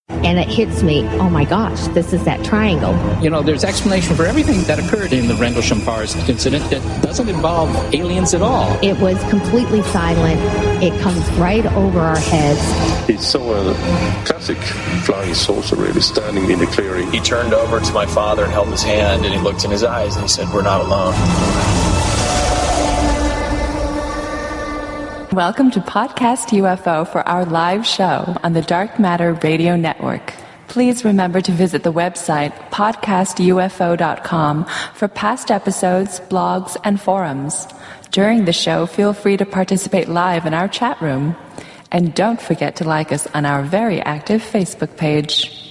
And it hits me, oh my gosh, this is that triangle. You know, there's explanation for everything that occurred in the Rendlesham-Fars incident that doesn't involve aliens at all. It was completely silent. It comes right over our heads. He saw a classic flying saucer really standing in the clearing. He turned over to my father and held his hand, and he looked in his eyes and he said, "We're not alone." Welcome to Podcast UFO for our live show on the Dark Matter Radio Network. Please remember to visit the website podcastufo.com for past episodes, blogs, and forums. During the show, feel free to participate live in our chat room. And don't forget to like us on our very active Facebook page.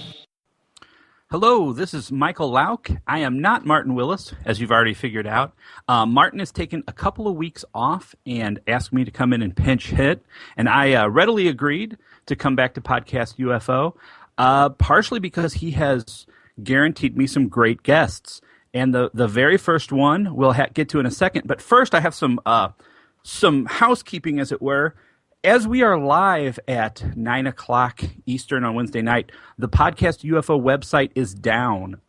Hello, this is Michael Lauck. I am not Martin Willis, as you've already figured out. Martin has taken a couple of weeks off and asked me to come in and pinch hit, and I readily agreed to come back to Podcast UFO, partially because he has guaranteed me some great guests. And the very first one we'll get to in a second. But first, I have some housekeeping, as it were. As we are live at 9 o'clock Eastern on Wednesday night, the Podcast UFO website is down.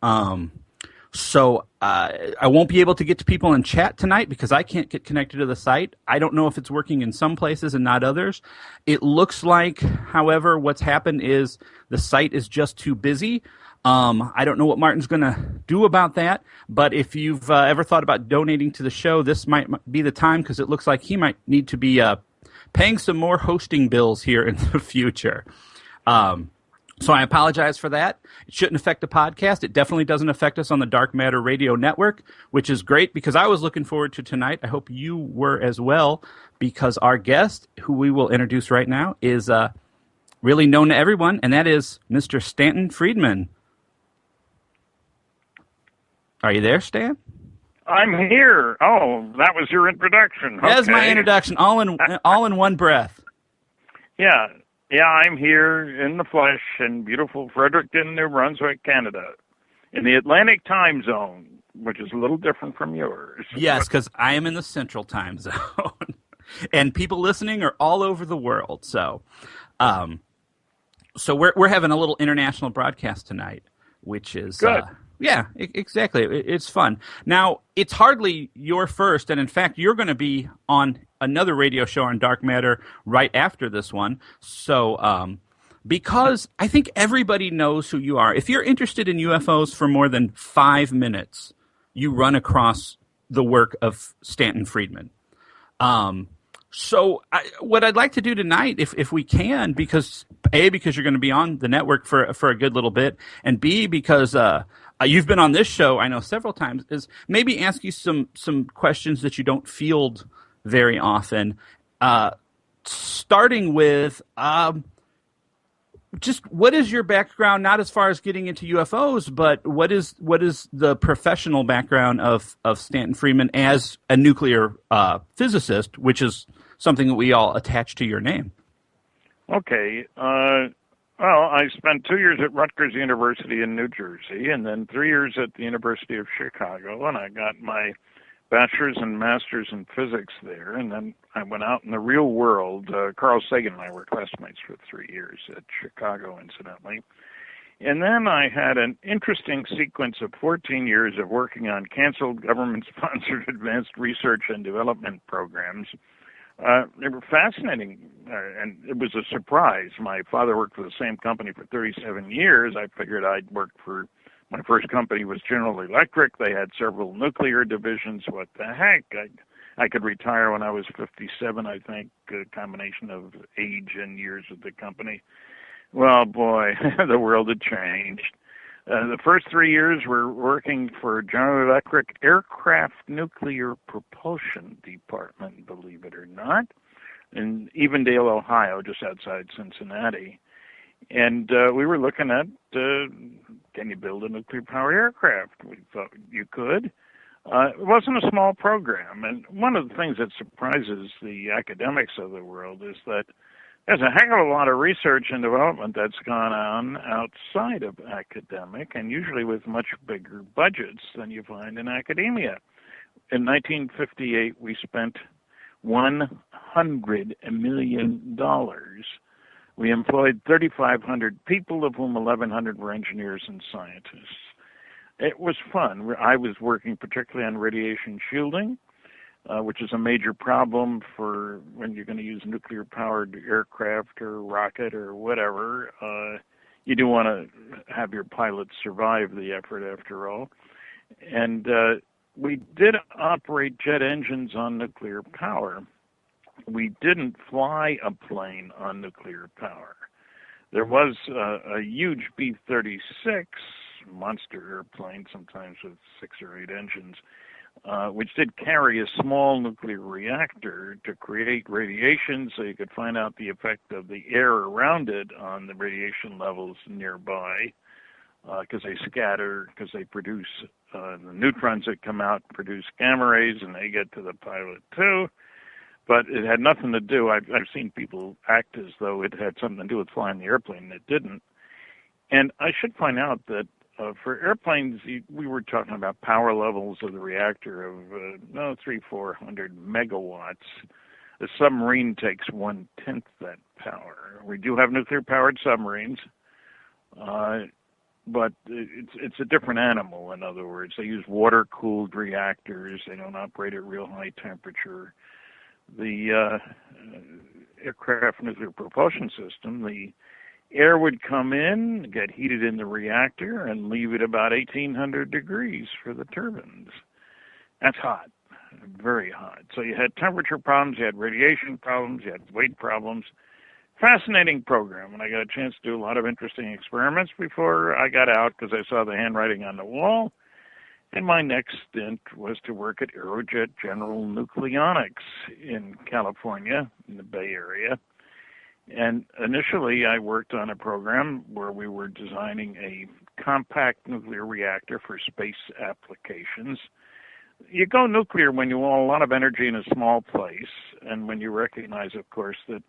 So I won't be able to get to people in chat tonight because I can't get connected to the site. I don't know if it's working in some places and not others. It looks like, however, what's happened is the site is just too busy. I don't know what Martin's going to do about that, but if you've ever thought about donating to the show, this might be the time because it looks like he might need to be paying some more hosting bills here in the future. So I apologize for that. It shouldn't affect the podcast. It definitely doesn't affect us on the Dark Matter Radio Network, which is great because I was looking forward to tonight. I hope you were as well, because our guest, who we will introduce right now, is really known to everyone, and that is Mr. Stanton Friedman. Are you there, Stan? I'm here. Oh, that was your introduction. That's my introduction, all in one breath. Yeah, I'm here in the flesh in beautiful Fredericton, New Brunswick, Canada, in the Atlantic time zone, which is a little different from yours. Yes, because I am in the Central time zone, and people listening are all over the world. So we're having a little international broadcast tonight, which is good. Yeah, exactly. It's fun. Now, it's hardly your first, and in fact, you're going to be on another radio show on Dark Matter right after this one. So, because I think everybody knows who you are. If you're interested in UFOs for more than 5 minutes, you run across the work of Stanton Friedman. So what I'd like to do tonight, if we can, because A, because you're going to be on the network for a good little bit, and B, because you've been on this show, I know, several times, is maybe ask you some questions that you don't field very often. Starting with just what is your background, not as far as getting into UFOs, but what is the professional background of Stanton Friedman as a nuclear physicist, which is something that we all attach to your name? Okay. Well, I spent 2 years at Rutgers University in New Jersey, and then 3 years at the University of Chicago, and I got my bachelor's and master's in physics there, and then I went out in the real world. Carl Sagan and I were classmates for 3 years at Chicago, incidentally. And then I had an interesting sequence of 14 years of working on canceled government-sponsored advanced research and development programs. They were fascinating, and it was a surprise. My father worked for the same company for 37 years. I figured I'd work for, my first company was General Electric. They had several nuclear divisions. What the heck? I could retire when I was 57, I think, a combination of age and years of the company. Well, boy, the world had changed. The first 3 years were working for General Electric Aircraft Nuclear Propulsion Department, believe it or not, in Evendale, Ohio, just outside Cincinnati. And we were looking at, can you build a nuclear-powered aircraft? We thought you could. It wasn't a small program. And one of the things that surprises the academics of the world is that there's a heck of a lot of research and development that's gone on outside of academic, and usually with much bigger budgets than you find in academia. In 1958, we spent $100 million We employed 3,500 people, of whom 1,100 were engineers and scientists. It was fun. I was working particularly on radiation shielding, which is a major problem for when you're going to use nuclear-powered aircraft or rocket or whatever. You do want to have your pilots survive the effort, after all. And we did operate jet engines on nuclear power. We didn't fly a plane on nuclear power. There was a huge B-36 monster airplane, sometimes with 6 or 8 engines, which did carry a small nuclear reactor to create radiation so you could find out the effect of the air around it on the radiation levels nearby, because they scatter, because they produce the neutrons that come out produce gamma rays, and they get to the pilot too. But it had nothing to do, I've seen people act as though it had something to do with flying the airplane, and it didn't. And I should point out that for airplanes, we were talking about power levels of the reactor of 300-400 megawatts. A submarine takes 1/10 that power. We do have nuclear-powered submarines, but it's a different animal. In other words, they use water-cooled reactors. They don't operate at real high temperature. The aircraft nuclear propulsion system, the air would come in, get heated in the reactor, and leave it about 1,800 degrees for the turbines. That's hot, very hot. So you had temperature problems, you had radiation problems, you had weight problems. Fascinating program, and I got a chance to do a lot of interesting experiments before I got out because I saw the handwriting on the wall. And my next stint was to work at Aerojet General Nucleonics in California, in the Bay Area. And initially, I worked on a program where we were designing a compact nuclear reactor for space applications. You go nuclear when you want a lot of energy in a small place, and when you recognize, of course, that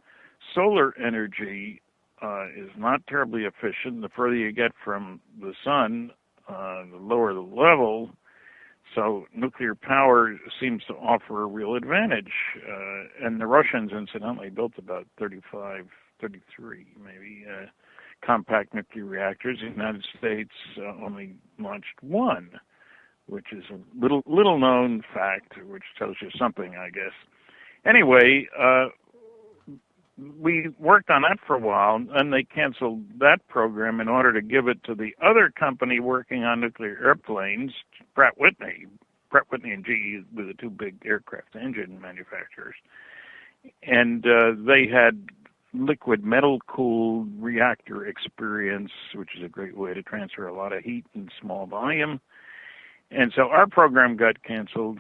solar energy is not terribly efficient. The further you get from the sun, the lower the level. So nuclear power seems to offer a real advantage. And the Russians, incidentally, built about 33 maybe, compact nuclear reactors. The United States only launched one, which is a little known fact, which tells you something, I guess. Anyway, we worked on that for a while, and they canceled that program in order to give it to the other company working on nuclear airplanes, Pratt Whitney and GE were the two big aircraft engine manufacturers. And they had liquid metal-cooled reactor experience, which is a great way to transfer a lot of heat in small volume. And so our program got canceled.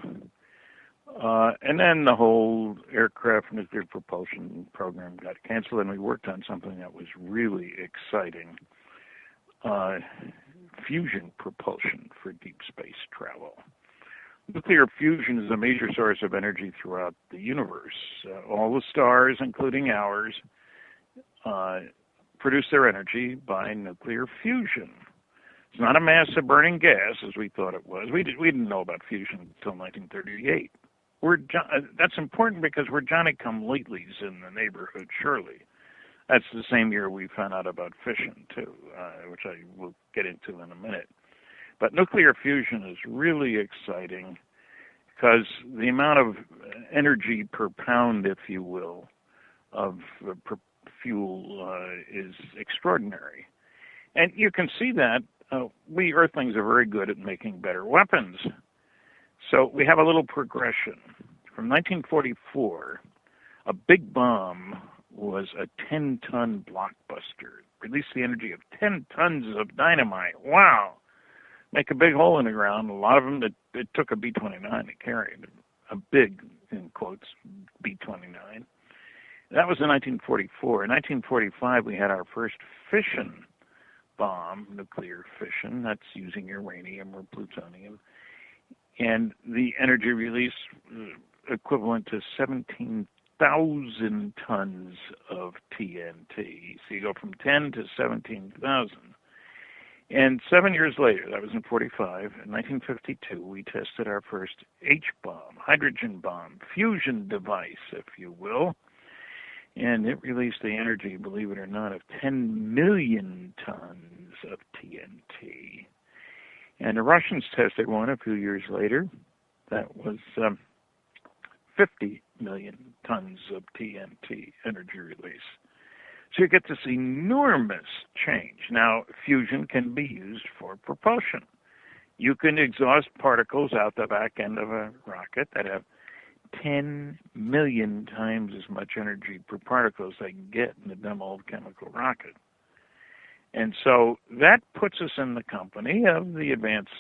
And then the whole aircraft nuclear propulsion program got canceled, and we worked on something that was really exciting, fusion propulsion for deep space travel. Nuclear fusion is a major source of energy throughout the universe. All the stars, including ours, produce their energy by nuclear fusion. It's not a massive burning gas, as we thought it was. We didn't know about fusion until 1938. That's important because we're Johnny-come-latelys in the neighborhood, surely. That's the same year we found out about fission, too, which I will get into in a minute. But nuclear fusion is really exciting because the amount of energy per pound, if you will, of fuel is extraordinary. And you can see that we Earthlings are very good at making better weapons. So we have a little progression. From 1944, a big bomb was a 10-ton blockbuster. Released the energy of 10 tons of dynamite. Wow! Make a big hole in the ground. A lot of them, it took a B-29 to carry a big, in quotes, B-29. That was in 1944. In 1945, we had our first fission bomb, nuclear fission. That's using uranium or plutonium. And the energy release equivalent to 17,000 tons of TNT. So you go from 10 to 17,000. And 7 years later, that was in 45, in 1952, we tested our first H-bomb, hydrogen bomb, fusion device, if you will. And it released the energy, believe it or not, of 10 million tons of TNT. And the Russians tested one a few years later. That was 50 million tons of TNT energy release. So you get this enormous change. Now, fusion can be used for propulsion. You can exhaust particles out the back end of a rocket that have 10 million times as much energy per particle as they can get in a dumb old chemical rocket. And so that puts us in the company of the advanced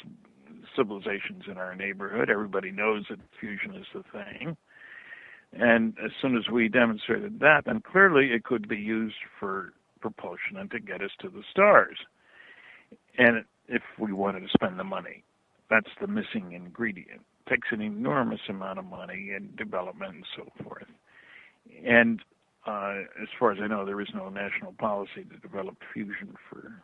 civilizations in our neighborhood. Everybody knows that fusion is the thing. And as soon as we demonstrated that, then clearly it could be used for propulsion and to get us to the stars. And if we wanted to spend the money, that's the missing ingredient. It takes an enormous amount of money and development and so forth. And as far as I know, there is no national policy to develop fusion for,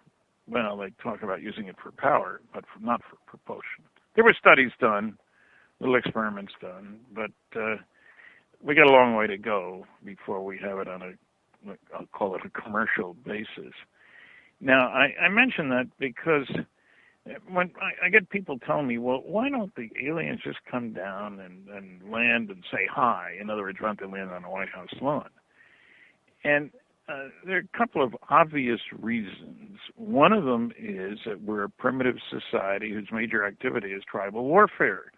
well, they talk about using it for power, but not for propulsion. There were studies done, little experiments done, but we got a long way to go before we have it on I'll call it a commercial basis. Now, I mention that because when I get people telling me, well, why don't the aliens just come down and land and say hi? In other words, why don't they land on the White House lawn? And there are a couple of obvious reasons. One of them is that we're a primitive society whose major activity is tribal warfare.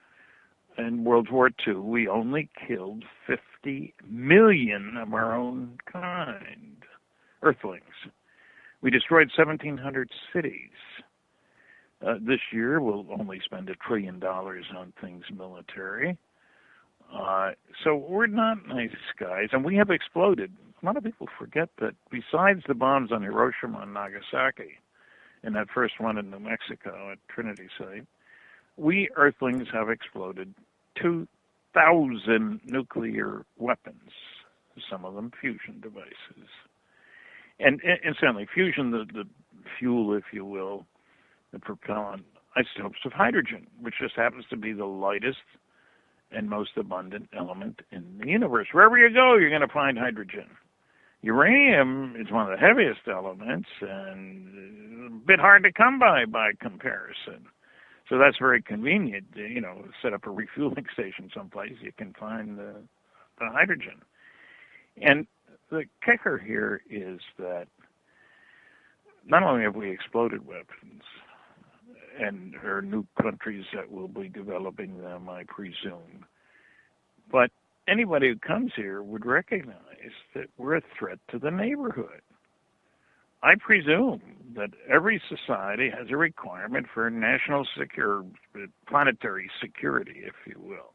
In World War II, we only killed 50 million of our own kind, Earthlings. We destroyed 1,700 cities. This year, we'll only spend $1 trillion on things military. So we're not nice guys, and we have exploded. A lot of people forget that besides the bombs on Hiroshima and Nagasaki, and that first one in New Mexico at Trinity Site, we Earthlings have exploded 2,000 nuclear weapons, some of them fusion devices. And incidentally, fusion, the fuel, if you will, the propellant, isotopes of hydrogen, which just happens to be the lightest and most abundant element in the universe. Wherever you go, you're going to find hydrogen. Uranium is one of the heaviest elements and a bit hard to come by comparison. So that's very convenient. Set up a refueling station someplace, you can find the hydrogen. And the kicker here is that not only have we exploded weapons, and there are new countries that will be developing them, I presume, but anybody who comes here would recognize that we're a threat to the neighborhood. I presume that every society has a requirement for national planetary security, if you will.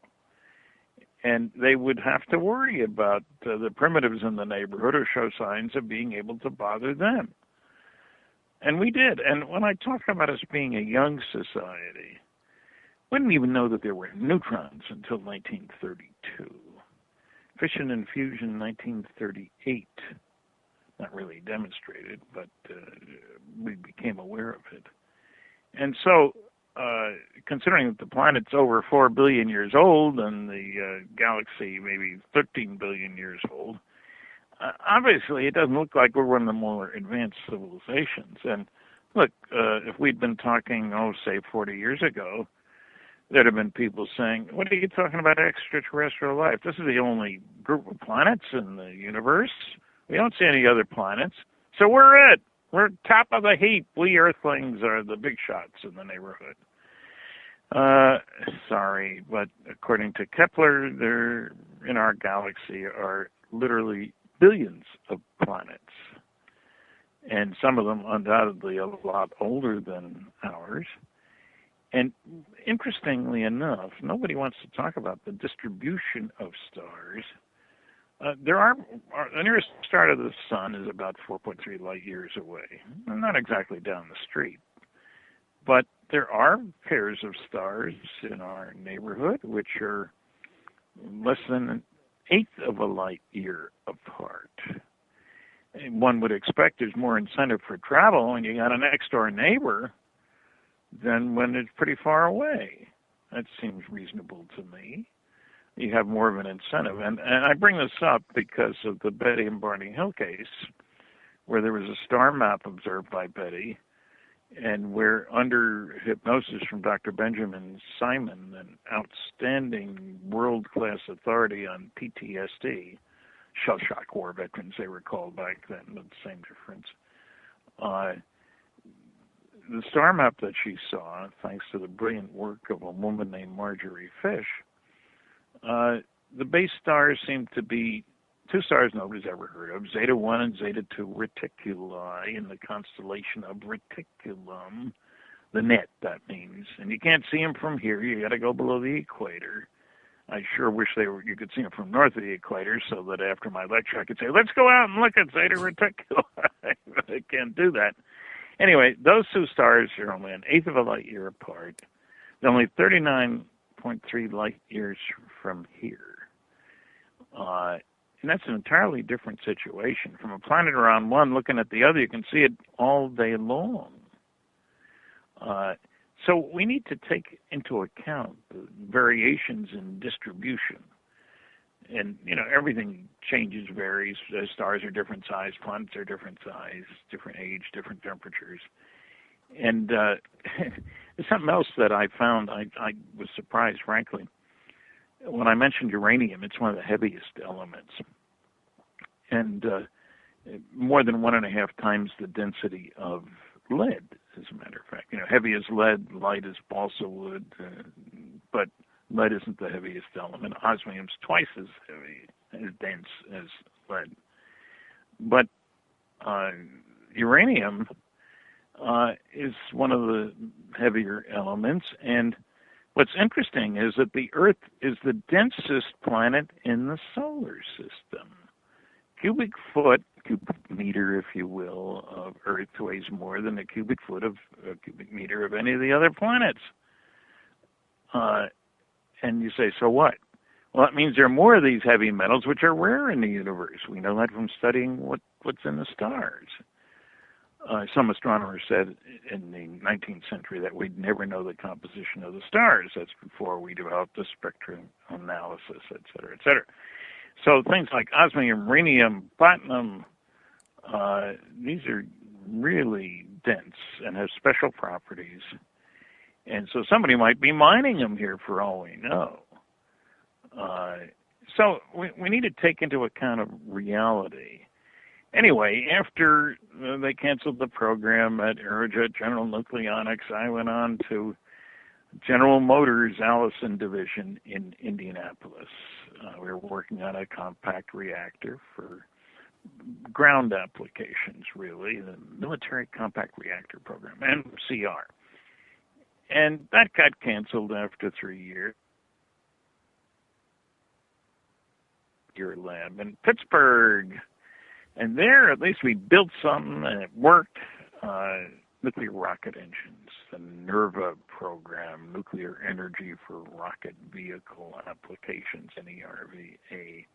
And they would have to worry about the primitives in the neighborhood or show signs of being able to bother them. And we did. And when I talk about us being a young society, we didn't even know that there were neutrons until 1932. Fission and fusion, 1938. Not really demonstrated, but we became aware of it. And so, considering that the planet's over 4 billion years old and the galaxy maybe 13 billion years old, obviously it doesn't look like we're one of the more advanced civilizations. And look, if we'd been talking, say 40 years ago, there'd have been people saying, what are you talking about extraterrestrial life? This is the only group of planets in the universe. We don't see any other planets. So we're it. We're top of the heap. We Earthlings are the big shots in the neighborhood. Sorry, but according to Kepler, there in our galaxy are literally billions of planets. And some of them undoubtedly a lot older than ours. And interestingly enough, nobody wants to talk about the distribution of stars. The nearest star to the sun is about 4.3 light years away. Not exactly down the street. But there are pairs of stars in our neighborhood which are less than an eighth of a light year apart. And one would expect there's more incentive for travel when you got a next door neighbor than when it's pretty far away. That seems reasonable to me. you have more of an incentive. And I bring this up because of the Betty and Barney Hill case, where there was a star map observed by Betty, and where under hypnosis from Dr. Benjamin Simon, an outstanding world-class authority on PTSD, shell shock war veterans they were called back then, but the same difference. The star map that she saw, thanks to the brilliant work of a woman named Marjorie Fish, the base stars seem to be two stars nobody's ever heard of, Zeta 1 and Zeta 2 Reticuli in the constellation of Reticulum, the net, that means. And you can't see them from here. You got to go below the equator. I sure wish you could see them from north of the equator so that after my lecture I could say, let's go out and look at Zeta Reticuli. But I can't do that. Anyway, those two stars are only an eighth of a light year apart. They're only 39.3 light years from here. And that's an entirely different situation. From a planet around one looking at the other, you can see it all day long. So we need to take into account the variations in distribution. And, everything changes, varies. Stars are different size, planets are different size, different age, different temperatures. And there's something else that I found. I was surprised, frankly. When I mentioned uranium, it's one of the heaviest elements. And more than 1.5 times the density of lead, as a matter of fact. Heavy as lead, light as balsa wood, but lead isn't the heaviest element. Osmium's twice as heavy, as dense as lead. But uranium is one of the heavier elements, and what's interesting is that the Earth is the densest planet in the solar system. Cubic meter, if you will, of Earth weighs more than a cubic meter of any of the other planets. And you say, so what? Well, that means there are more of these heavy metals, which are rare in the universe. We know that from studying what's in the stars. Some astronomers said in the 19th century that we'd never know the composition of the stars. That's before we developed the spectrum analysis, et cetera, et cetera. So things like osmium, rhenium, platinum, these are really dense and have special properties. And so somebody might be mining them here for all we know. So we need to take into account of reality. Anyway, after they canceled the program at Aerojet General Nucleonics, I went on to General Motors Allison Division in Indianapolis. We were working on a compact reactor for ground applications, really, the Military Compact Reactor Program, MCR. And that got canceled after 3 years. Your lab in Pittsburgh. And there, at least we built something, and it worked. Nuclear rocket engines, the NERVA program, nuclear energy for rocket vehicle applications, NERVA.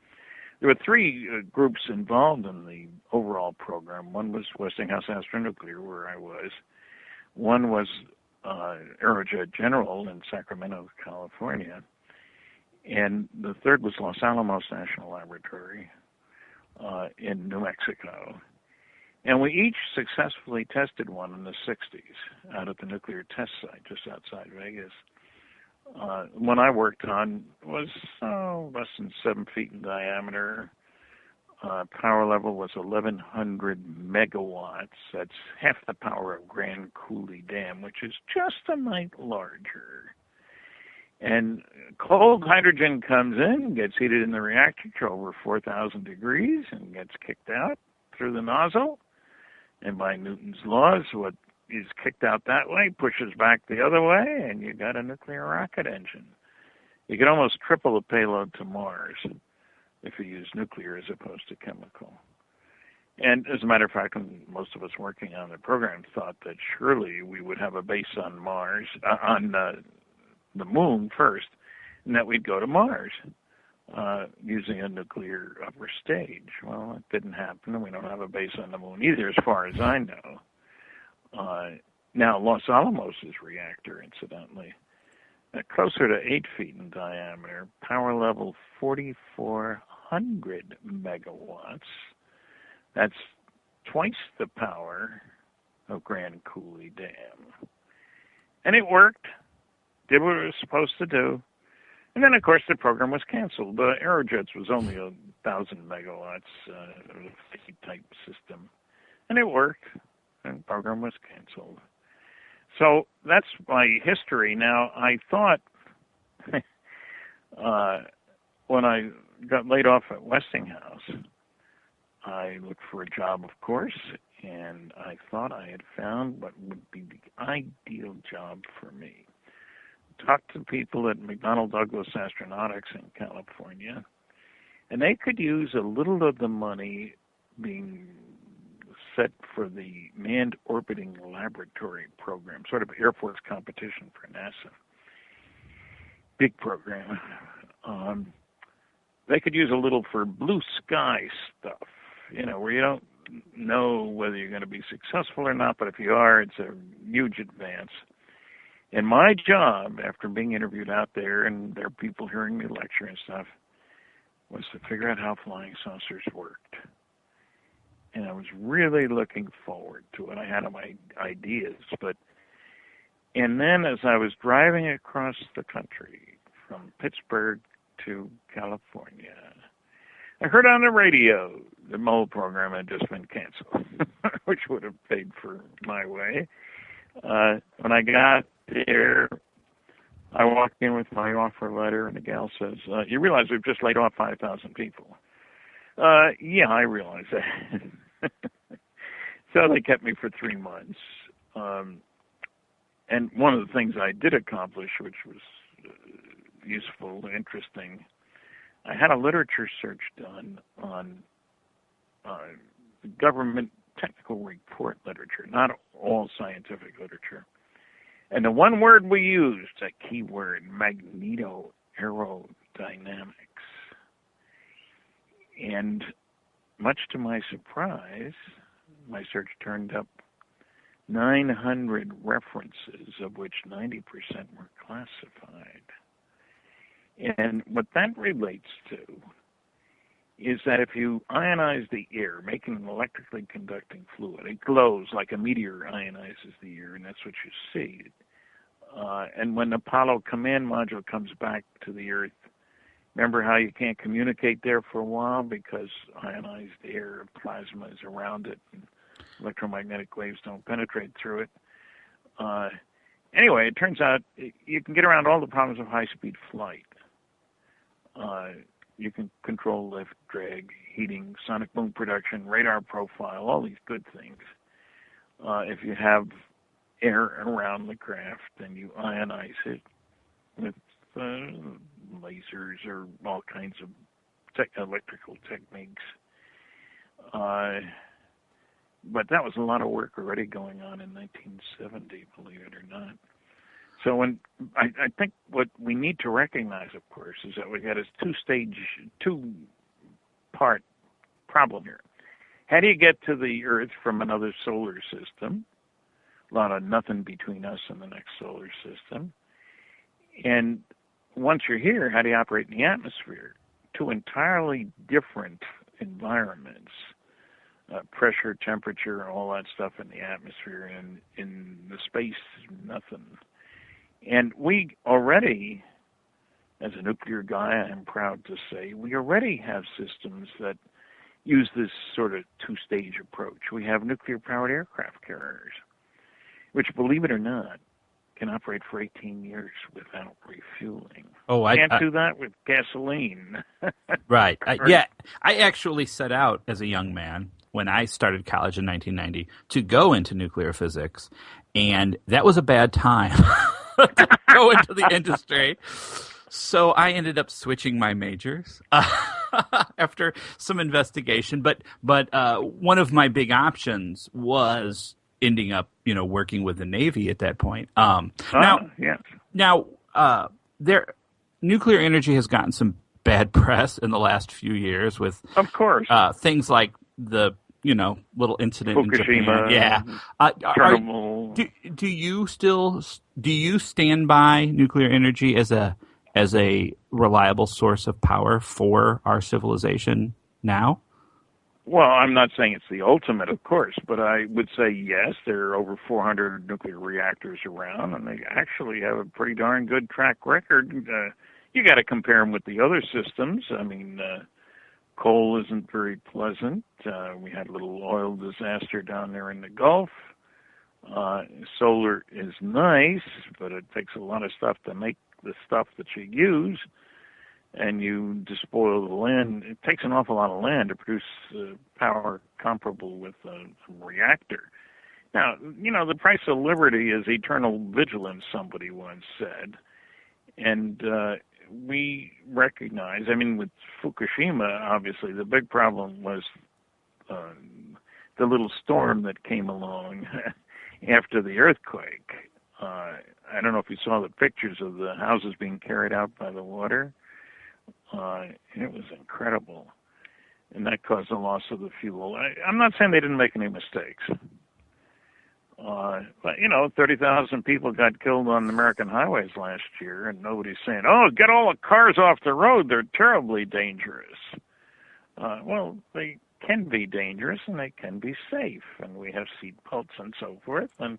There were 3 groups involved in the overall program. One was Westinghouse Astronuclear, where I was. One was Aerojet General in Sacramento, California. And the third was Los Alamos National Laboratory in New Mexico. And we each successfully tested one in the 60s out at the nuclear test site just outside Vegas. One I worked on was less than 7 feet in diameter. Power level was 1,100 megawatts. That's half the power of Grand Coulee Dam, which is just a mite larger. And cold hydrogen comes in, gets heated in the reactor to over 4,000 degrees, and gets kicked out through the nozzle. And by Newton's laws, what is kicked out that way pushes back the other way, and you got a nuclear rocket engine. You could almost triple the payload to Mars if you use nuclear as opposed to chemical. And as a matter of fact, most of us working on the program thought that surely we would have a base on Mars, on the moon first, and that we'd go to Mars using a nuclear upper stage. Well, it didn't happen, and we don't have a base on the moon either, as far as I know. Now, Los Alamos' reactor, incidentally, closer to 8 feet in diameter, power level 4,400 megawatts. That's twice the power of Grand Coulee Dam. And it worked, did what it was supposed to do. And then, of course, the program was canceled. The Aerojets was only 1,000 megawatts, type system. And it worked, and the program was canceled. So that's my history. Now, I thought when I got laid off at Westinghouse, I looked for a job, of course, and I thought I had found what would be the ideal job for me. Talked to people at McDonnell Douglas Astronautics in California, and they could use a little of the money being set for the Manned Orbiting Laboratory program, sort of Air Force competition for NASA. Big program. They could use a little for blue sky stuff, where you don't know whether you're going to be successful or not, but if you are, it's a huge advance. And my job, after being interviewed out there, and there are people hearing me lecture and stuff, was to figure out how flying saucers worked. And I was really looking forward to it. I had my ideas, and then as I was driving across the country from Pittsburgh to California, I heard on the radio the mole program had just been canceled, which would have paid for my way. When I got there, I walked in with my offer letter, and the gal says, you realize we've just laid off 5,000 people. Yeah, I realize that. So they kept me for 3 months. And one of the things I did accomplish, which was useful, interesting, I had a literature search done on government technical report literature, not all scientific literature. And the one word we used, a key word, magnetoaerodynamics. And much to my surprise, my search turned up 900 references, of which 90% were classified. And what that relates to is that if you ionize the air, making an electrically conducting fluid, it glows like a meteor ionizes the air, and that's what you see. And when the Apollo command module comes back to the Earth, remember how you can't communicate there for a while because ionized air, plasma is around it, and electromagnetic waves don't penetrate through it. Anyway, it turns out you can get around all the problems of high-speed flight. You can control lift, drag, heating, sonic boom production, radar profile, all these good things. If you have air around the craft and you ionize it with lasers or all kinds of electrical techniques. But that was a lot of work already going on in 1970, believe it or not. So when I think what we need to recognize, of course, is that we got a two-part problem here. How do you get to the Earth from another solar system? A lot of nothing between us and the next solar system. And once you're here, how do you operate in the atmosphere? Two entirely different environments. Pressure, temperature, all that stuff in the atmosphere, and in the space, nothing. And we already, as a nuclear guy, I'm proud to say, we already have systems that use this sort of two-stage approach. We have nuclear-powered aircraft carriers, which, believe it or not, can operate for 18 years without refueling. Oh, I can't do that with gasoline. Right. Yeah, I actually set out as a young man when I started college in 1990 to go into nuclear physics, and that was a bad time to go into the industry. So I ended up switching my majors after some investigation. But one of my big options was ending up, working with the Navy at that point. Nuclear energy has gotten some bad press in the last few years with, of course, things like the little incident Fukushima, in Japan. Yeah. Do you still do you stand by nuclear energy as a reliable source of power for our civilization now? Well, I'm not saying it's the ultimate, of course, but I would say yes. There are over 400 nuclear reactors around, and they actually have a pretty darn good track record. You got to compare them with the other systems. I mean, coal isn't very pleasant. We had a little oil disaster down there in the Gulf. Solar is nice, but it takes a lot of stuff to make the stuff that you use, and you despoil the land. It takes an awful lot of land to produce power comparable with a reactor. Now, the price of liberty is eternal vigilance, somebody once said. And we recognize, with Fukushima, obviously, the big problem was the little storm that came along after the earthquake. I don't know if you saw the pictures of the houses being carried out by the water. It was incredible. And that caused the loss of the fuel. I'm not saying they didn't make any mistakes. But, 30,000 people got killed on American highways last year, and nobody's saying, oh, get all the cars off the road. They're terribly dangerous. Well, they can be dangerous, and they can be safe, and we have seat belts and so forth. And,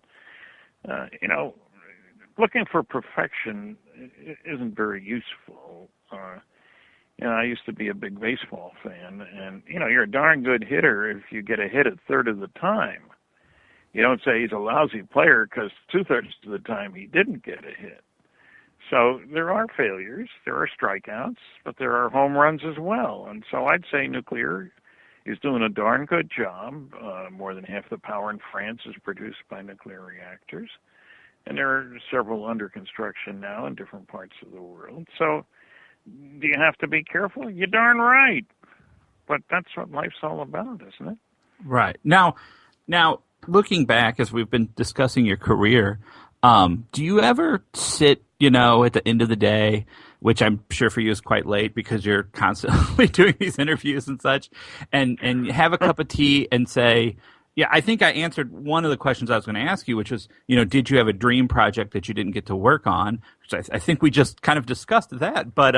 looking for perfection isn't very useful. I used to be a big baseball fan, and, you're a darn good hitter if you get a hit a third of the time. You don't say he's a lousy player because 2/3 of the time he didn't get a hit. So there are failures, there are strikeouts, but there are home runs as well. And so I'd say nuclear is doing a darn good job. More than half the power in France is produced by nuclear reactors. And there are several under construction now in different parts of the world. So do you have to be careful? You're darn right. But that's what life's all about, isn't it? Right. Now, looking back, as we've been discussing your career, do you ever sit, at the end of the day, which I'm sure for you is quite late because you're constantly doing these interviews and such, and have a cup of tea and say, yeah, I think I answered one of the questions I was going to ask you, which was, did you have a dream project that you didn't get to work on? Which I think we just kind of discussed that. But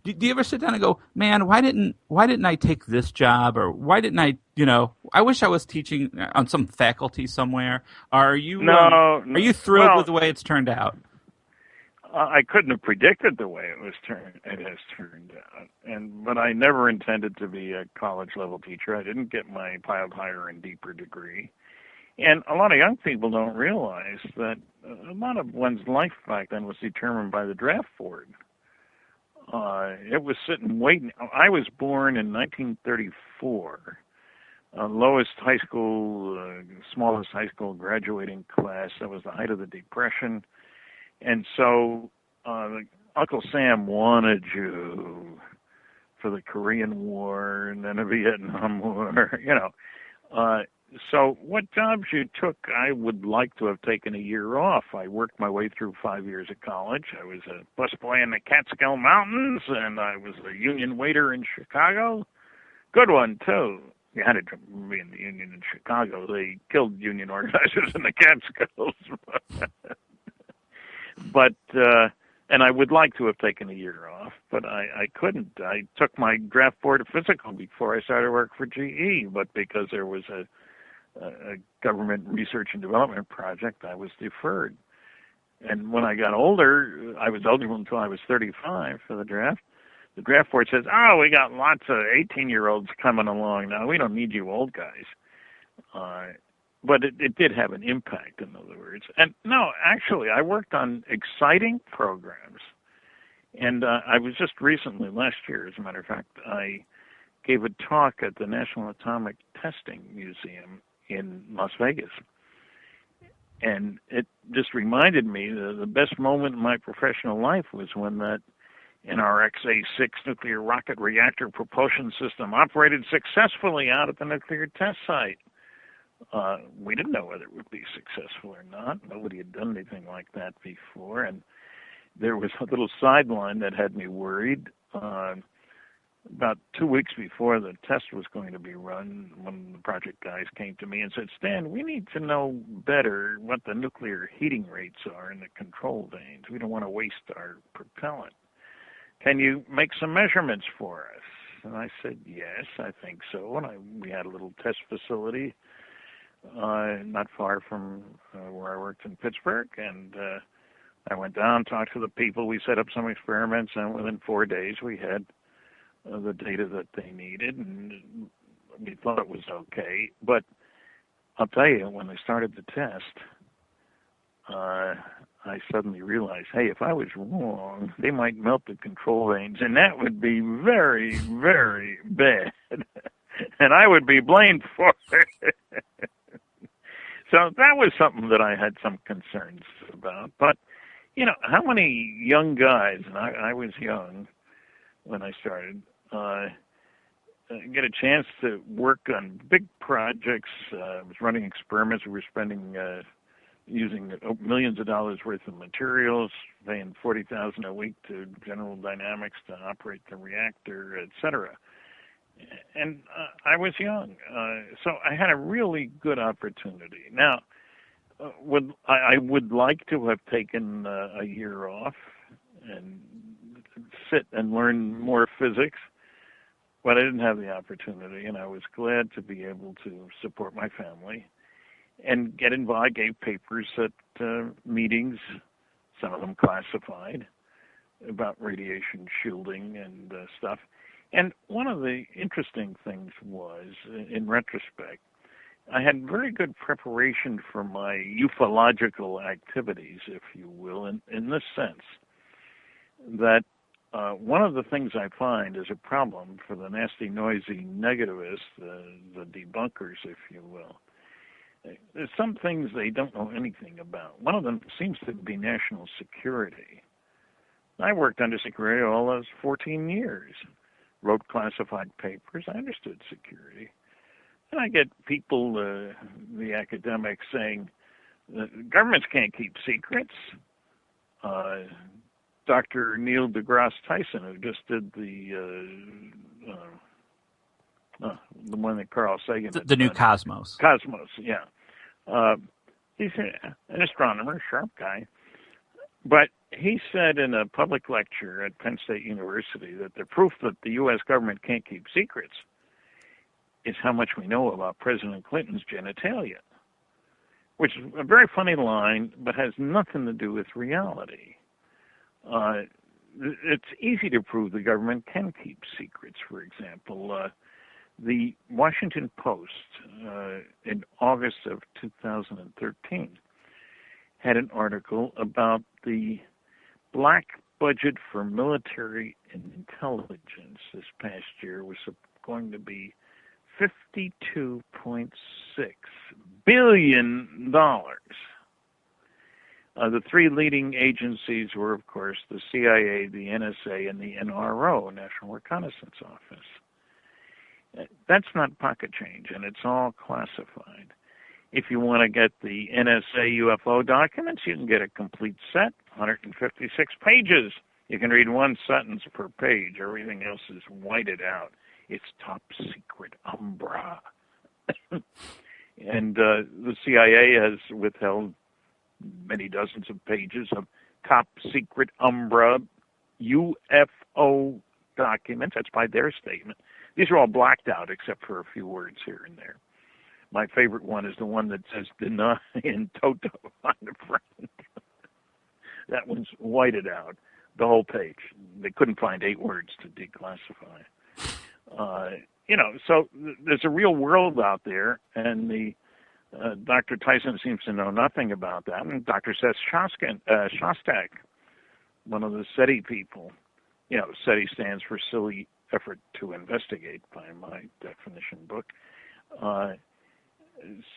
do you ever sit down and go, man, why didn't I take this job, or why didn't I? I wish I was teaching on some faculty somewhere. Are you are you thrilled with the way it's turned out? I couldn't have predicted the way it has turned out, but I never intended to be a college level teacher. I didn't get my piled higher and deeper degree, and a lot of young people don't realize that a lot of one's life back then was determined by the draft board. It was sitting waiting. I was born in 1934. Lowest high school, smallest high school graduating class. That was the height of the Depression. And so Uncle Sam wanted you for the Korean War and then the Vietnam War, So what jobs you took, I would like to have taken a year off. I worked my way through 5 years of college. I was a busboy in the Catskill Mountains, and I was a union waiter in Chicago. Good one, too. You had to be in the union in Chicago. They killed union organizers in the Catskills. But, and I would like to have taken a year off, but I couldn't. I took my draft board of physical before I started work for GE, but because there was a government research and development project, I was deferred. And when I got older, I was eligible until I was 35 for the draft. The draft board says, we got lots of 18-year-olds coming along now. We don't need you old guys. But it did have an impact, in other words. And no, actually, I worked on exciting programs. And I was just recently, last year, as a matter of fact, I gave a talk at the National Atomic Testing Museum in Las Vegas. And it just reminded me that the best moment in my professional life was when that NRX-A6 nuclear rocket reactor propulsion system operated successfully out at the nuclear test site. We didn't know whether it would be successful or not. Nobody had done anything like that before, and there was a little sideline that had me worried. about 2 weeks before the test was going to be run, one of the project guys came to me and said, Stan, we need to know better what the nuclear heating rates are in the control vanes. We don't want to waste our propellant. Can you make some measurements for us? And I said, yes, I think so. And we had a little test facility not far from where I worked in Pittsburgh. And I went down, talked to the people. We set up some experiments, and within 4 days we had the data that they needed, and we thought it was okay. But I'll tell you, when they started the test, I suddenly realized, hey, if I was wrong, they might melt the control vanes, and that would be very, very bad. And I would be blamed for it. So that was something that I had some concerns about. But, you know, how many young guys, and I was young when I started, get a chance to work on big projects. I was running experiments. We were spending using millions of dollars worth of materials, paying $40,000 a week to General Dynamics to operate the reactor, etc. And I was young, so I had a really good opportunity. Now, I would like to have taken a year off and sit and learn more physics, but I didn't have the opportunity, and I was glad to be able to support my family and get involved. I gave papers at meetings, some of them classified, about radiation shielding and stuff. And one of the interesting things was, in retrospect, I had very good preparation for my ufological activities, if you will, in this sense, that one of the things I find is a problem for the nasty, noisy negativists, the debunkers, if you will. There's some things they don't know anything about. One of them seems to be national security. I worked under security all those 14 years, wrote classified papers. I understood security. And I get people, the academics, saying, governments can't keep secrets. Dr. Neil deGrasse Tyson, who just did the one that Carl Sagan the new Cosmos. Cosmos, yeah. He's an astronomer, sharp guy. But he said in a public lecture at Penn State University that the proof that the U.S. government can't keep secrets is how much we know about President Clinton's genitalia, which is a very funny line, but has nothing to do with reality. It's easy to prove the government can keep secrets. For example, the Washington Post in August of 2013 had an article about the black budget for military and intelligence this past year was going to be $52.6 billion. The three leading agencies were, of course, the CIA, the NSA, and the NRO, National Reconnaissance Office. That's not pocket change, and it's all classified. If you want to get the NSA UFO documents, you can get a complete set, 156 pages. You can read one sentence per page. Everything else is whited out. It's top secret umbra. And the CIA has withheld many dozens of pages of top secret umbra UFO documents. That's by their statement. These are all blacked out except for a few words here and there. My favorite one is the one that says deny in toto on the front. That one's whited out, the whole page. They couldn't find 8 words to declassify. So there's a real world out there, and the Dr. Tyson seems to know nothing about that. And Dr. Seth Shostak, one of the SETI people, SETI stands for Silly Effort to Investigate by my definition book.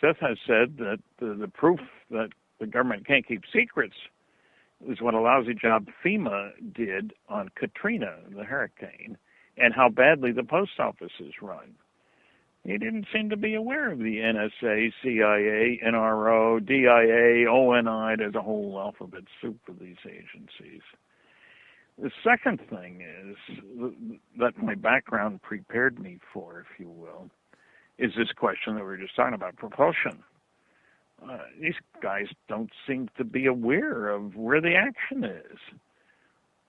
Seth has said that the proof that the government can't keep secrets is what a lousy job FEMA did on Katrina, the hurricane, and how badly the post office is run. He didn't seem to be aware of the NSA, CIA, NRO, DIA, ONI. There's a whole alphabet soup of these agencies. The second thing is that my background prepared me for, if you will, is this question that we were just talking about, propulsion. These guys don't seem to be aware of where the action is.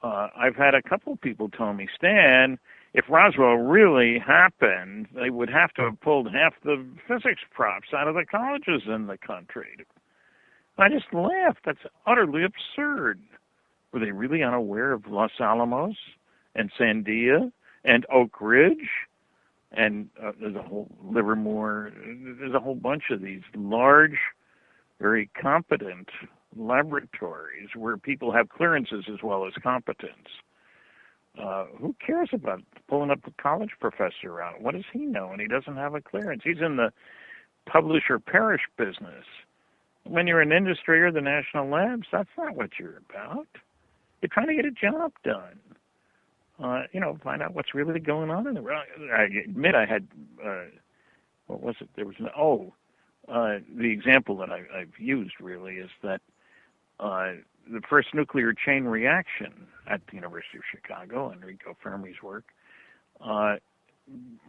I've had a couple people tell me, Stan, if Roswell really happened, they would have to have pulled half the physics props out of the colleges in the country. I just laughed. That's utterly absurd. Were they really unaware of Los Alamos and Sandia and Oak Ridge? And there's a whole Livermore. There's a whole bunch of these large, very competent laboratories where people have clearances as well as competence. Who cares about pulling up a college professor out? What does he know? And he doesn't have a clearance. He's in the publish or perish business. When you're in industry or the national labs, that's not what you're about. You're trying to get a job done. Find out what's really going on in the world. I admit I had, what was it? There was the example that I've used really is that the first nuclear chain reaction at the University of Chicago, Enrico Fermi's work, I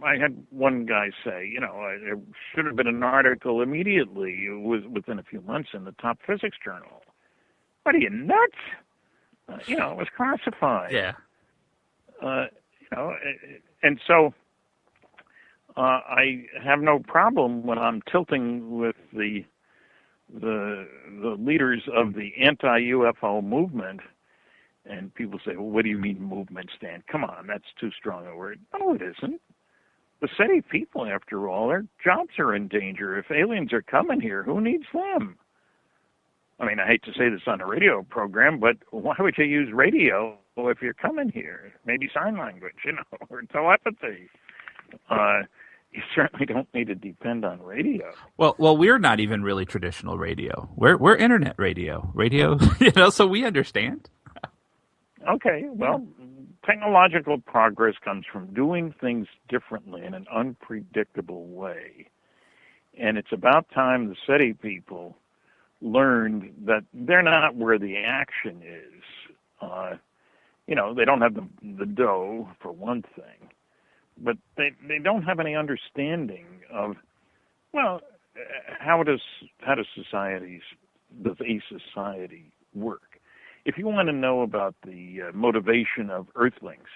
had one guy say, there should have been an article immediately, within a few months, in the top physics journal. What are you, nuts? It was classified. Yeah. And so I have no problem when I'm tilting with the leaders of the anti-UFO movement, and people say, well, what do you mean movement, Stan? Come on, that's too strong a word. No, it isn't. The SETI people, after all, their jobs are in danger. If aliens are coming here, who needs them? I mean, I hate to say this on a radio program, but why would you use radio if you're coming here? Maybe sign language, or telepathy. You certainly don't need to depend on radio. Well, we're not even really traditional radio. We're internet radio. So we understand. Okay, well, technological progress comes from doing things differently in an unpredictable way. And it's about time the SETI people learned that they're not where the action is. They don't have the dough, for one thing, but they don't have any understanding of, how does a society work? If you want to know about the motivation of Earthlings,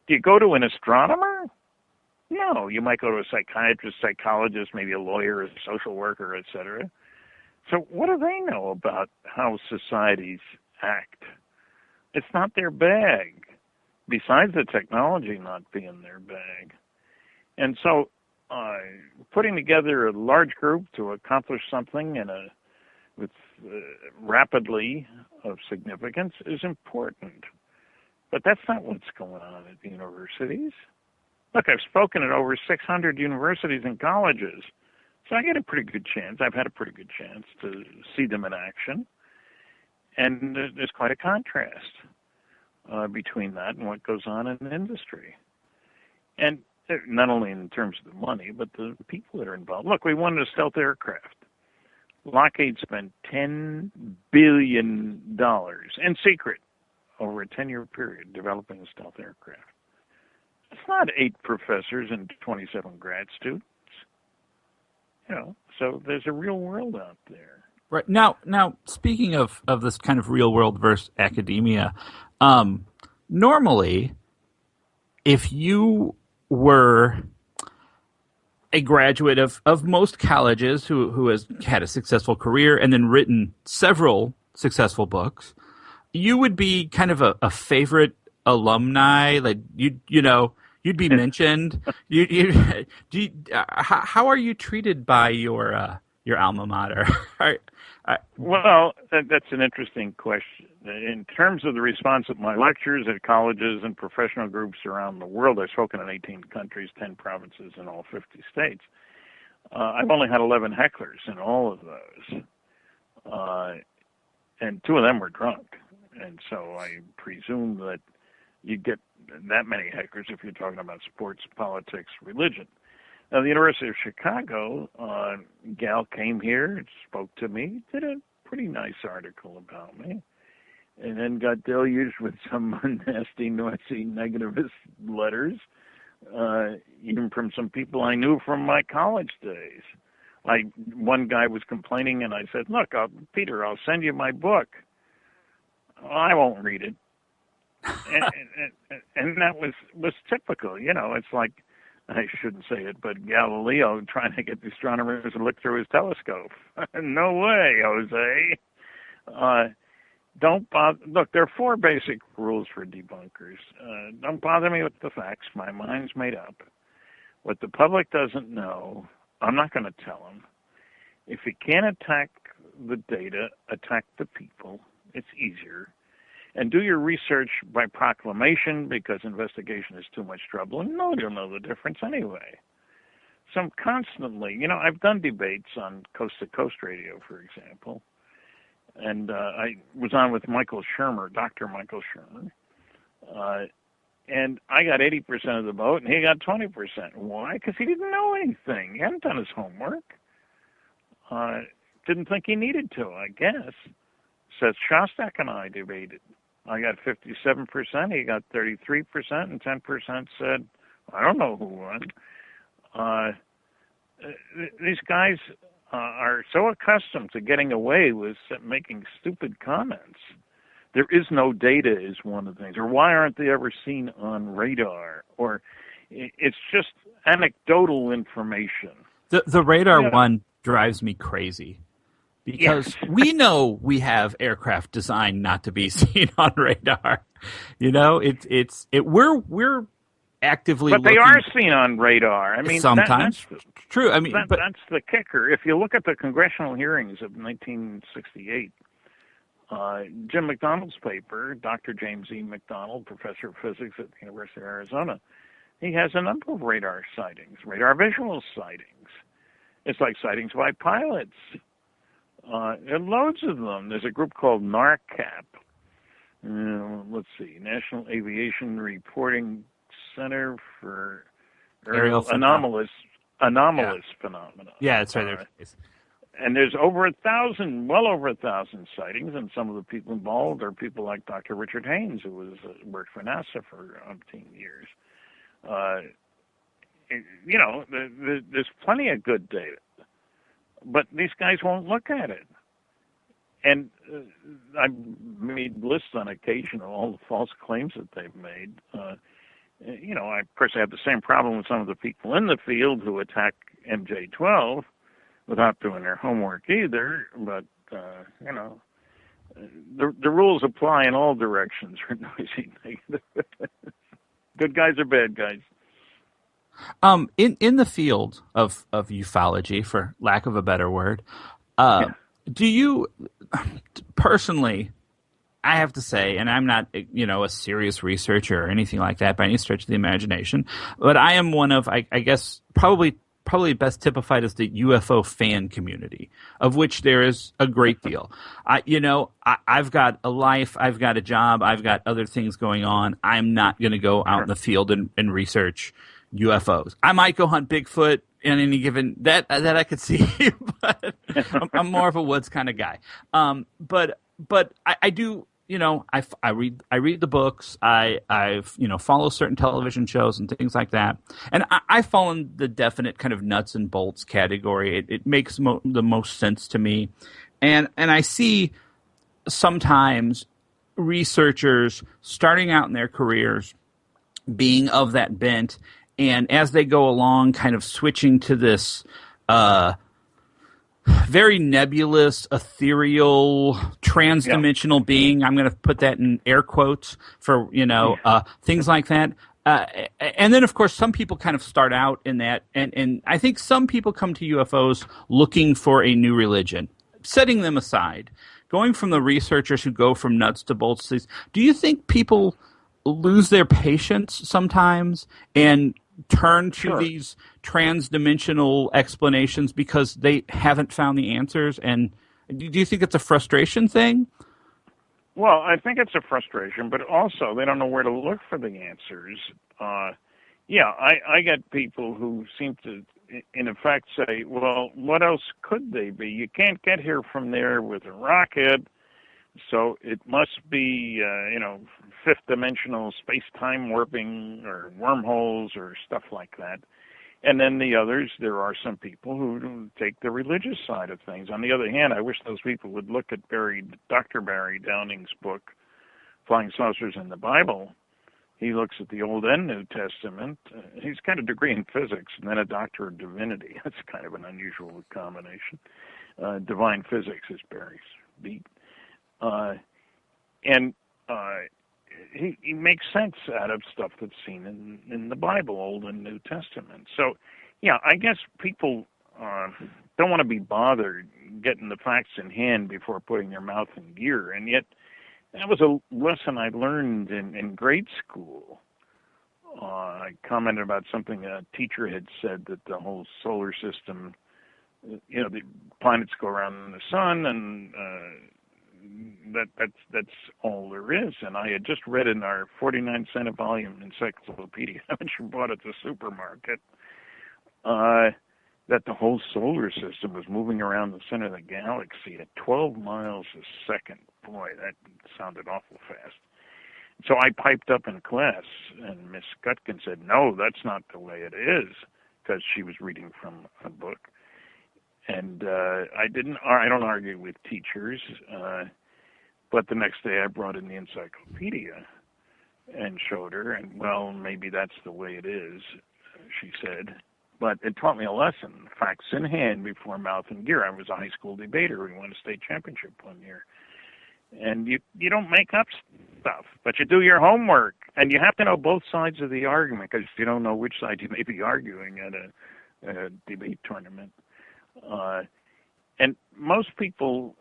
do you go to an astronomer? No, you might go to a psychiatrist, psychologist, maybe a lawyer, a social worker, etc. So what do they know about how societies act? It's not their bag, besides the technology not being their bag. And so putting together a large group to accomplish something with rapidly of significance is important. But that's not what's going on at the universities. Look, I've spoken at over 600 universities and colleges, so I get a pretty good chance. I've had a pretty good chance to see them in action. And there's quite a contrast between that and what goes on in the industry. And not only in terms of the money, but the people that are involved. Look, we wanted a stealth aircraft. Lockheed spent $10 billion in secret over a 10-year period developing a stealth aircraft. It's not 8 professors and 27 grad students. So there's a real world out there. Right. Now, speaking of this kind of real world versus academia, normally, if you were a graduate of most colleges who has had a successful career and then written several successful books, you would be kind of a favorite alumni. Like you'd be mentioned. How are you treated by your alma mater? Well, that's an interesting question. In terms of the response at my lectures at colleges and professional groups around the world, I've spoken in 18 countries, 10 provinces, and all 50 states. I've only had 11 hecklers in all of those, and 2 of them were drunk. And so I presume that you get that many hecklers if you're talking about sports, politics, religion. Now, the University of Chicago, gal came here, spoke to me, did a pretty nice article about me. and then got deluged with some nasty, noisy, negativist letters, even from some people I knew from my college days. Like one guy was complaining, and I said, "Look, Peter, I'll send you my book." Well, I won't read it, and that was typical. It's like, I shouldn't say it, but Galileo trying to get the astronomers to look through his telescope. No way, Jose. Don't bother. Look, there are 4 basic rules for debunkers. Don't bother me with the facts. My mind's made up. What the public doesn't know, I'm not going to tell them. If you can't attack the data, attack the people. It's easier. And do your research by proclamation, because investigation is too much trouble, and you'll know the difference anyway. So I'm constantly, I've done debates on Coast to Coast radio, for example, and I was on with Michael Shermer, Dr. Michael Shermer, and I got 80% of the vote, and he got 20%. Why? Because he didn't know anything. He hadn't done his homework. Didn't think he needed to, I guess. Seth Shostak and I debated. I got 57%, he got 33%, and 10% said, I don't know who won. These guys are so accustomed to getting away with making stupid comments. There is no data is one of the things. Or why aren't they ever seen on radar? Or it's just anecdotal information. The radar one drives me crazy. Because we know we have aircraft designed not to be seen on radar. We're actively but they are seen on radar. I mean, sometimes that's true. I mean, that's the kicker. If you look at the congressional hearings of 1968, Jim McDonald's paper, Dr. James E. McDonald, professor of physics at the University of Arizona, he has a number of radar sightings, radar visual sightings. It's like sightings by pilots. There are loads of them. There's a group called NARCAP. Let's see, National Aviation Reporting Center for Aerial Anomalous Phenomena. Yeah, that's right. And there's well over 1,000 sightings, and some of the people involved are people like Dr. Richard Haynes, who worked for NASA for umpteen years. There's plenty of good data. But these guys won't look at it. And I've made lists on occasion of all the false claims that they've made. Of course, I have the same problem with some of the people in the field who attack MJ-12 without doing their homework either. But, the rules apply in all directions for noisy negative. Good guys or bad guys. In the field of ufology, for lack of a better word, do you personally? I have to say, and I'm not a serious researcher or anything like that by any stretch of the imagination, but I am one of I guess probably best typified as the UFO fan community, of which there is a great deal. I've got a life, I've got a job, I've got other things going on. I'm not going to go out in the field and research UFOs. I might go hunt Bigfoot in any given that I could see, but I'm more of a woods kind of guy. But I do, I read the books. I've follow certain television shows and things like that, and I fall in the definite kind of nuts and bolts category. It makes the most sense to me, and I see sometimes researchers starting out in their careers being of that bent. And as they go along, kind of switching to this very nebulous, ethereal, transdimensional being. I'm going to put that in air quotes for, things like that. And then, of course, some people kind of start out in that. And I think some people come to UFOs looking for a new religion, setting them aside, going from the researchers who go from nuts to bolts. Do you think people lose their patience sometimes and turn to these transdimensional explanations because they haven't found the answers? And do you think it's a frustration thing? Well, I think it's a frustration, but also they don't know where to look for the answers. I get people who seem to, in effect, say, well, what else could they be? You can't get here from there with a rocket. So it must be, fifth dimensional space-time warping or wormholes or stuff like that. And then the others, there are some people who take the religious side of things. On the other hand, I wish those people would look at Dr. Barry Downing's book, Flying Saucers in the Bible. He looks at the Old and New Testament. He's got a degree in physics and then a doctor of divinity. That's kind of an unusual combination. Divine physics is Barry's beat. He makes sense out of stuff that's seen in the Bible, Old and New Testament. So, yeah, I guess people don't want to be bothered getting the facts in hand before putting their mouth in gear. And yet, that was a lesson I learned in grade school. I commented about something a teacher had said, that the whole solar system, the planets go around the sun, and that's all there is. And I had just read in our 49-cent a volume encyclopedia, which we bought at the supermarket, that the whole solar system was moving around the center of the galaxy at 12 miles a second. Boy, that sounded awful fast. So I piped up in class, and Miss Gutkin said, "No, that's not the way it is," because she was reading from a book. And I don't argue with teachers, but the next day I brought in the encyclopedia and showed her, and, well, maybe that's the way it is, she said. But it taught me a lesson, facts in hand before mouth and gear. I was a high school debater. We won a state championship one year. And you don't make up stuff, but you do your homework. And you have to know both sides of the argument, because you don't know which side you may be arguing at a debate tournament. And most people,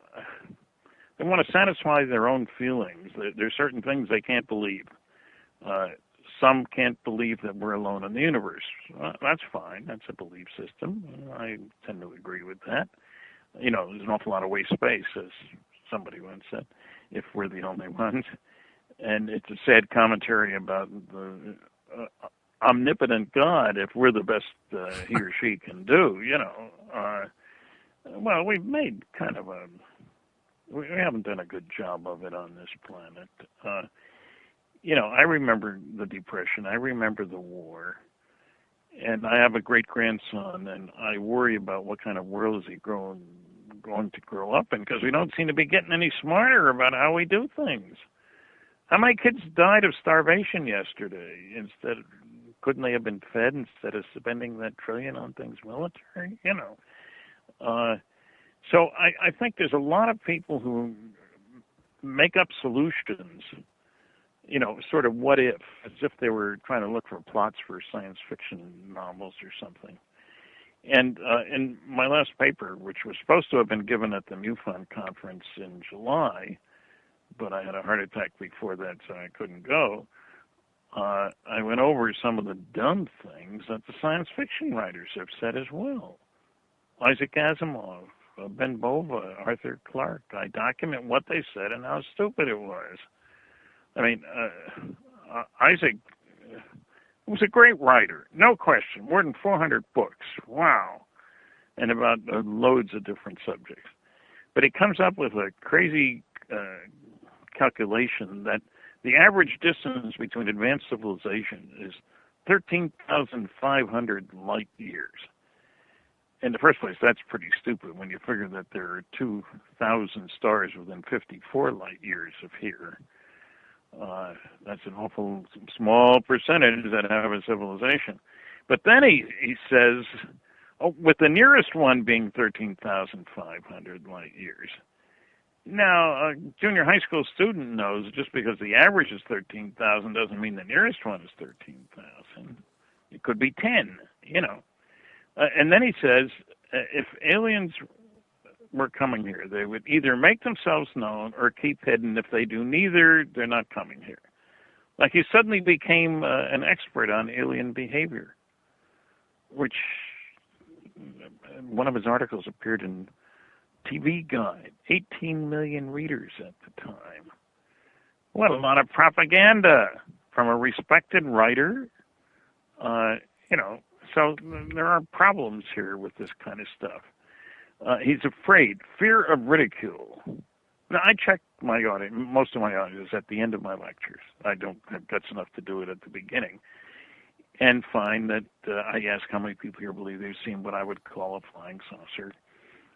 they want to satisfy their own feelings. There's certain things they can't believe. Some can't believe that we're alone in the universe. Well, that's fine. That's a belief system. I tend to agree with that. There's an awful lot of waste space, as somebody once said, if we're the only ones. And it's a sad commentary about the omnipotent God, if we're the best he or she can do, well, we've made kind of we haven't done a good job of it on this planet. I remember the Depression. I remember the war. And I have a great-grandson, and I worry about what kind of world is he going to grow up in, because we don't seem to be getting any smarter about how we do things. How many kids died of starvation yesterday? Couldn't they have been fed instead of spending that $1 trillion on things military? So I think there's a lot of people who make up solutions, sort of what if, as if they were trying to look for plots for science fiction novels or something. And in my last paper, which was supposed to have been given at the MUFON conference in July, but I had a heart attack before that, so I couldn't go, I went over some of the dumb things that the science fiction writers have said as well. Isaac Asimov, Ben Bova, Arthur Clarke. I document what they said and how stupid it was. I mean, Isaac was a great writer, no question, more than 400 books. Wow. And about loads of different subjects. But he comes up with a crazy calculation that the average distance between advanced civilization is 13,500 light years. In the first place, that's pretty stupid when you figure that there are 2,000 stars within 54 light years of here. That's an awful small percentage that have a civilization. But then he says, with the nearest one being 13,500 light years. Now, a junior high school student knows just because the average is 13,000 doesn't mean the nearest one is 13,000. It could be 10, and then he says, if aliens were coming here, they would either make themselves known or keep hidden. If they do neither, they're not coming here. Like he suddenly became an expert on alien behavior, which one of his articles appeared in TV Guide, 18 million readers at the time. What a lot of propaganda from a respected writer, So there are problems here with this kind of stuff. He's afraid, fear of ridicule. Now, I check my audio, most of my audios at the end of my lectures. I don't have guts enough to do it at the beginning, and find that I ask how many people here believe they've seen what I would call a flying saucer.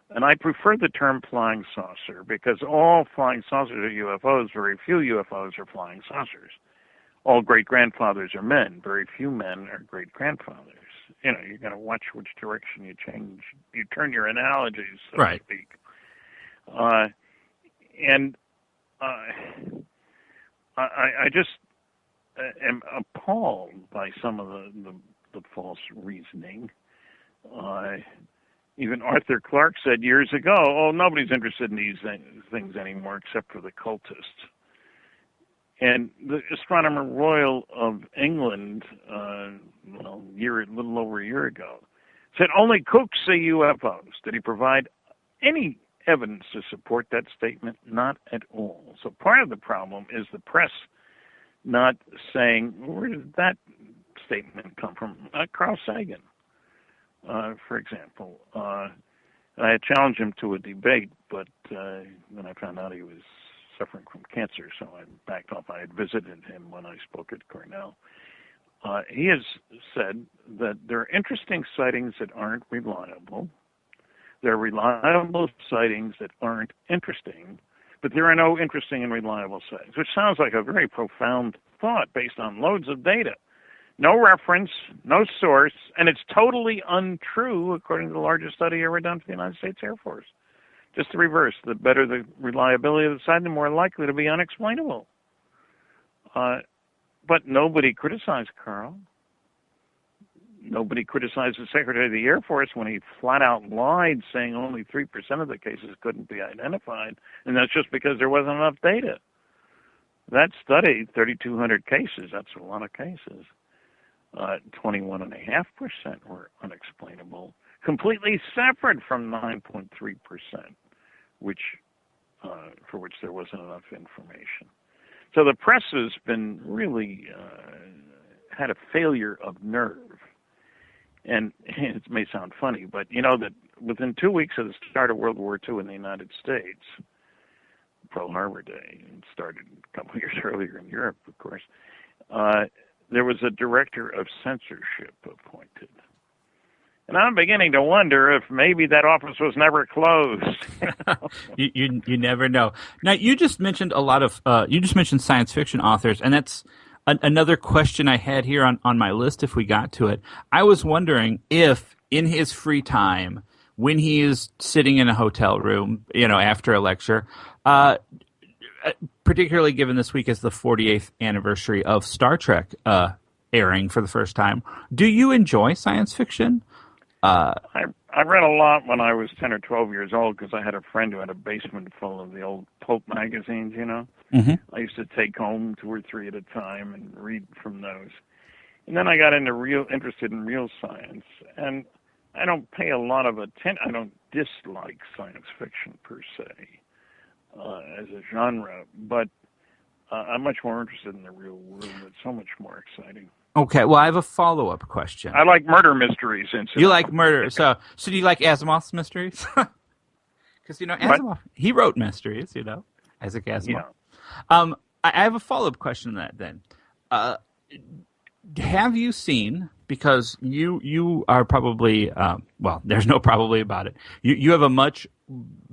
And I prefer the term flying saucer because all flying saucers are UFOs. Very few UFOs are flying saucers. All great-grandfathers are men. Very few men are great-grandfathers. You know, you got to watch which direction you change. You turn your analogies, so to speak. I just am appalled by some of the false reasoning. Even Arthur Clarke said years ago, "Oh, nobody's interested in these things anymore except for the cultists." And the Astronomer Royal of England, a little over a year ago, said only kooks see UFOs. Did he provide any evidence to support that statement? Not at all. So part of the problem is the press not saying, where did that statement come from? Carl Sagan, for example. I had challenged him to a debate, but then I found out he was suffering from cancer, so I backed off. I had visited him when I spoke at Cornell. He has said that there are interesting sightings that aren't reliable. There are reliable sightings that aren't interesting, but there are no interesting and reliable sightings, which sounds like a very profound thought based on loads of data. No reference, no source, and it's totally untrue according to the largest study ever done for the United States Air Force. Just the reverse. The better the reliability of the sighting, the more likely to be unexplainable. But nobody criticized Carl. Nobody criticized the Secretary of the Air Force when he flat out lied, saying only 3% of the cases couldn't be identified, and that's just because there wasn't enough data. That study, 3,200 cases, that's a lot of cases. 21.5% were unexplainable, completely separate from 9.3%, for which there wasn't enough information. So the press has been really had a failure of nerve. And it may sound funny, but you know that within 2 weeks of the start of World War II in the United States, Pearl Harbor Day, it started a couple of years earlier in Europe, of course, there was a director of censorship appointed. And I'm beginning to wonder if maybe that office was never closed. You never know. Now, you just mentioned science fiction authors, and that's another question I had here on my list if we got to it. I was wondering if in his free time, when he is sitting in a hotel room, after a lecture, particularly given this week is the 48th anniversary of Star Trek airing for the first time, do you enjoy science fiction? I read a lot when I was 10 or 12 years old because I had a friend who had a basement full of the old pulp magazines, Mm-hmm. I used to take home 2 or 3 at a time and read from those. And then I got interested in real science. And I don't pay a lot of attention. I don't dislike science fiction per se as a genre, but I'm much more interested in the real world. It's so much more exciting. Okay, well, I have a follow-up question. I like murder mysteries. You like murder. So do you like Asimov's mysteries? Because, Asimov, he wrote mysteries, Isaac Asimov. Yeah. I have a follow-up question to that then. Have you seen, because you are probably, there's no probably about it, you have a much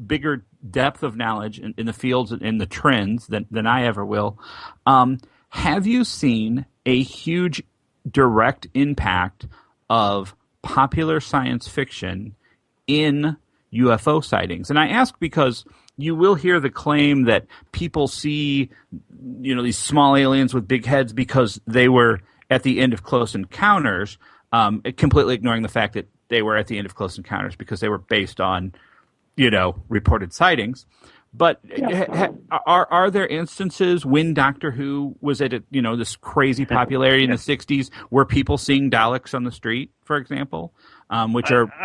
bigger depth of knowledge in the fields and in the trends than I ever will. Have you seen a huge direct impact of popular science fiction in UFO sightings? And I ask because you will hear the claim that people see, these small aliens with big heads because they were at the end of Close Encounters, completely ignoring the fact that they were at the end of Close Encounters because they were based on, reported sightings. But are there instances when Doctor Who was at this crazy popularity in the 60s where people seeing Daleks on the street, for example, I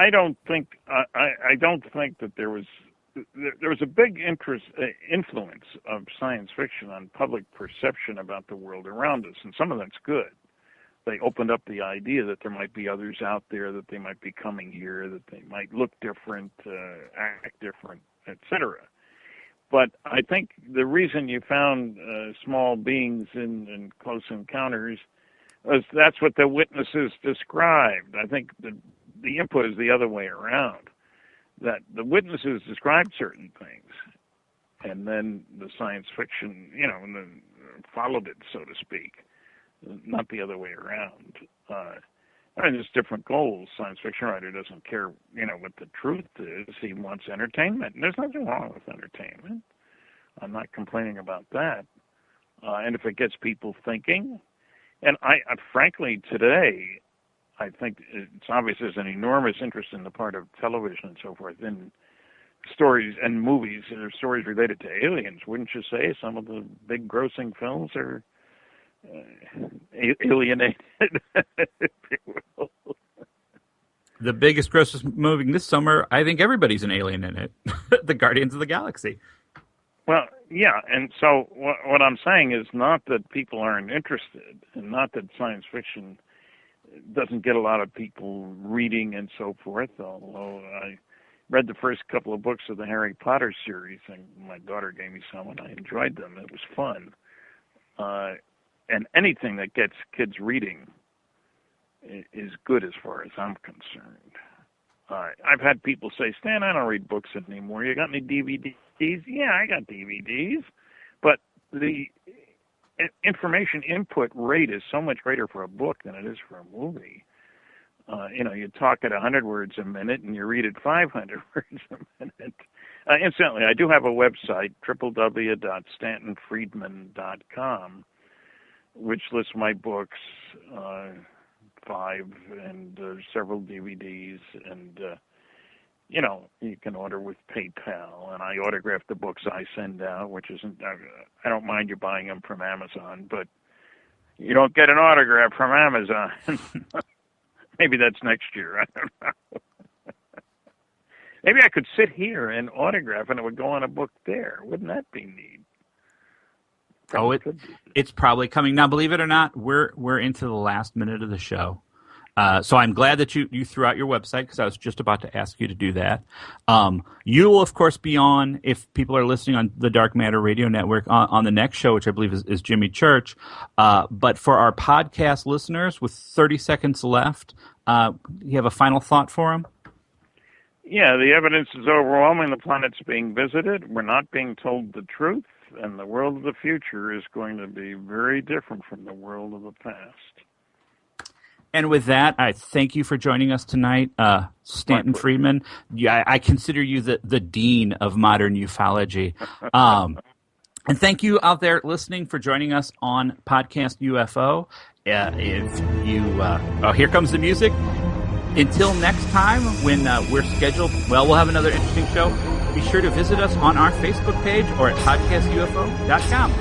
don't think that there was a big influence of science fiction on public perception about the world around us, and some of that's good. They opened up the idea that there might be others out there, that they might be coming here, that they might look different, act different, etc. But I think the reason you found small beings in close encounters was that's what the witnesses described. I think the input is the other way around, that the witnesses described certain things, and then the science fiction, and then followed it, so to speak, not the other way around. There's different goals. Science fiction writer doesn't care, what the truth is. He wants entertainment. And there's nothing wrong with entertainment. I'm not complaining about that. And if it gets people thinking, and I frankly, today, I think it's obvious there's an enormous interest in the part of television and so forth in stories and movies. There are stories related to aliens. Wouldn't you say some of the big grossing films are alienated, if you will? The biggest grossest movie this summer, I think everybody's an alien in it. The Guardians of the Galaxy. Well, yeah, and so what I'm saying is not that people aren't interested, and not that science fiction doesn't get a lot of people reading and so forth, although I read the first couple of books of the Harry Potter series, and my daughter gave me some, and I enjoyed them. It was fun. And anything that gets kids reading is good as far as I'm concerned. I've had people say, Stan, I don't read books anymore. You got any DVDs? Yeah, I got DVDs. But the information input rate is so much greater for a book than it is for a movie. You talk at 100 words a minute and you read at 500 words a minute. Incidentally, I do have a website, www.stantonfriedman.com, which lists my books, 5 and several DVDs, and you can order with PayPal, and I autograph the books I send out, which isn't, I don't mind you buying them from Amazon, but you don't get an autograph from Amazon. Maybe that's next year, I don't know. Maybe I could sit here and autograph and it would go on a book there. Wouldn't that be neat? It's probably coming. Now, believe it or not, we're into the last minute of the show. So I'm glad that you threw out your website, because I was just about to ask you to do that. You will, of course, be on, if people are listening on the Dark Matter Radio Network, on the next show, which I believe is Jimmy Church. But for our podcast listeners, with 30 seconds left, you have a final thought for them? Yeah, the evidence is overwhelming. The planet's being visited. We're not being told the truth. And the world of the future is going to be very different from the world of the past. And with that, I thank you for joining us tonight, Stanton Friedman. Yeah, I consider you the dean of modern ufology. And thank you out there listening for joining us on Podcast UFO. If you, here comes the music. Until next time, when we're scheduled, we'll have another interesting show. Be sure to visit us on our Facebook page or at podcastufo.com.